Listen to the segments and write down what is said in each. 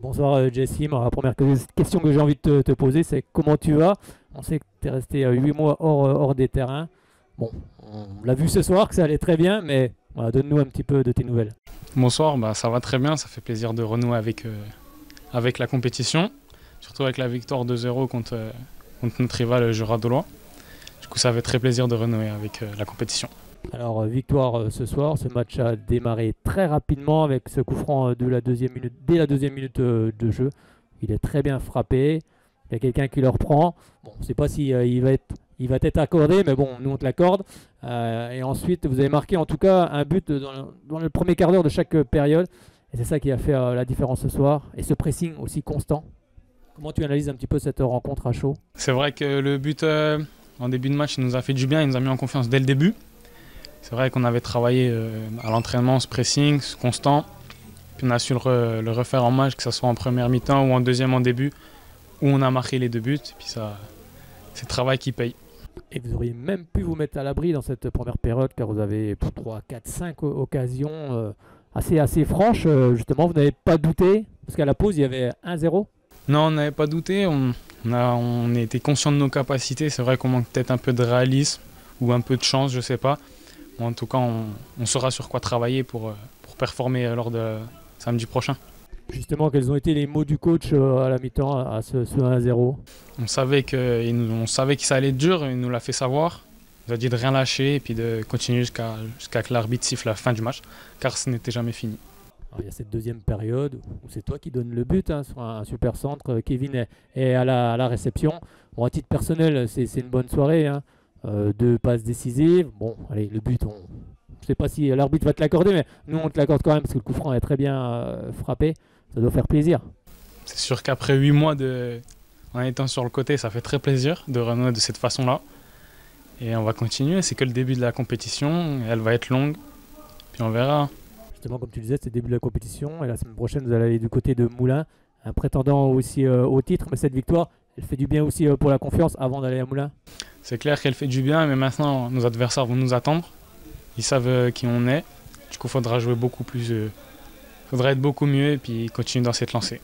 Bonsoir Jessim. Alors, la première question que j'ai envie de te poser, c'est comment tu vas? On sait que tu es resté 8 mois hors des terrains. Bon, on l'a vu ce soir que ça allait très bien, mais voilà, donne-nous un petit peu de tes nouvelles. Bonsoir, ça va très bien, ça fait plaisir de renouer avec la compétition, surtout avec la victoire 2-0 contre notre rival le Jura Dolois. Du coup, ça fait très plaisir de renouer avec la compétition. Alors, victoire ce soir, ce match a démarré très rapidement avec ce coup franc de la deuxième minute, dès la deuxième minute de jeu. Il est très bien frappé, il y a quelqu'un qui le reprend. Bon, on ne sait pas si il va être accordé, mais bon, nous on te l'accorde. Et ensuite, vous avez marqué en tout cas un but dans le premier quart d'heure de chaque période. Et c'est ça qui a fait la différence ce soir. Et ce pressing aussi constant. Comment tu analyses un petit peu cette rencontre à chaud? C'est vrai que le but en début de match il nous a fait du bien, il nous a mis en confiance dès le début. C'est vrai qu'on avait travaillé à l'entraînement ce pressing, ce constant. Puis on a su le refaire en match, que ce soit en première mi-temps ou en deuxième en début, où on a marqué les deux buts. Et puis ça, c'est le travail qui paye. Et vous auriez même pu vous mettre à l'abri dans cette première période, car vous avez 3, 4, 5 occasions assez franches. Justement, vous n'avez pas douté, parce qu'à la pause, il y avait 1-0. Non, on n'avait pas douté. On était conscient de nos capacités. C'est vrai qu'on manque peut-être un peu de réalisme ou un peu de chance, je sais pas. En tout cas, on saura sur quoi travailler pour performer lors de samedi prochain. Justement, quels ont été les mots du coach à la mi-temps à ce 1-0? On savait que ça allait être dur, il nous l'a fait savoir. Il nous a dit de rien lâcher et puis de continuer jusqu'à que l'arbitre siffle la fin du match, car ce n'était jamais fini. Alors, il y a cette deuxième période où c'est toi qui donne le but sur un super centre. Kevin est à la réception. Bon, à titre personnel, c'est une bonne soirée. 2 passes décisives. Bon, allez, le but, je ne sais pas si l'arbitre va te l'accorder, mais nous, on te l'accorde quand même parce que le coup franc est très bien frappé. Ça doit faire plaisir. C'est sûr qu'après 8 mois en étant sur le côté, ça fait très plaisir de renouer de cette façon-là. Et on va continuer, c'est que le début de la compétition, elle va être longue, puis on verra. Justement, comme tu disais, c'est le début de la compétition, et la semaine prochaine, vous allez aller du côté de Moulins, un prétendant aussi au titre, mais cette victoire, elle fait du bien aussi pour la confiance avant d'aller à Moulins. C'est clair qu'elle fait du bien, mais maintenant, nos adversaires vont nous attendre. Ils savent qui on est, du coup, il faudra jouer beaucoup plus, faudra être beaucoup mieux, et puis continuer dans cette lancée.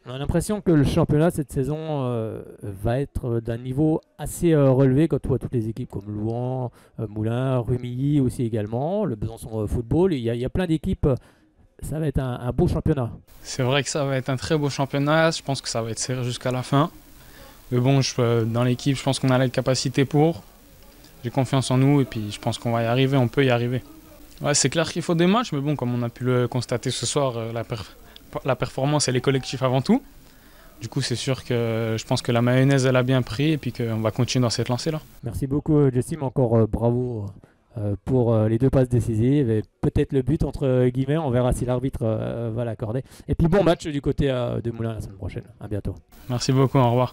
On a l'impression que le championnat cette saison va être d'un niveau assez relevé quand tu vois toutes les équipes comme Louhans, Moulins, Rumilly aussi également, le Besançon Football. Il y a plein d'équipes, ça va être un beau championnat. C'est vrai que ça va être un très beau championnat, je pense que ça va être serré jusqu'à la fin. Mais bon, dans l'équipe, je pense qu'on a la capacité pour. J'ai confiance en nous et puis je pense qu'on va y arriver, on peut y arriver. Ouais, c'est clair qu'il faut des matchs, mais bon, comme on a pu le constater ce soir, la performance, elle est collective avant tout. Du coup, c'est sûr que je pense que la mayonnaise, elle a bien pris et puis qu'on va continuer dans cette lancée-là. Merci beaucoup, Jessim. Encore bravo pour les 2 passes décisives et peut-être le but entre guillemets. On verra si l'arbitre va l'accorder. Et puis bon match du côté de Moulins la semaine prochaine. À bientôt. Merci beaucoup, au revoir.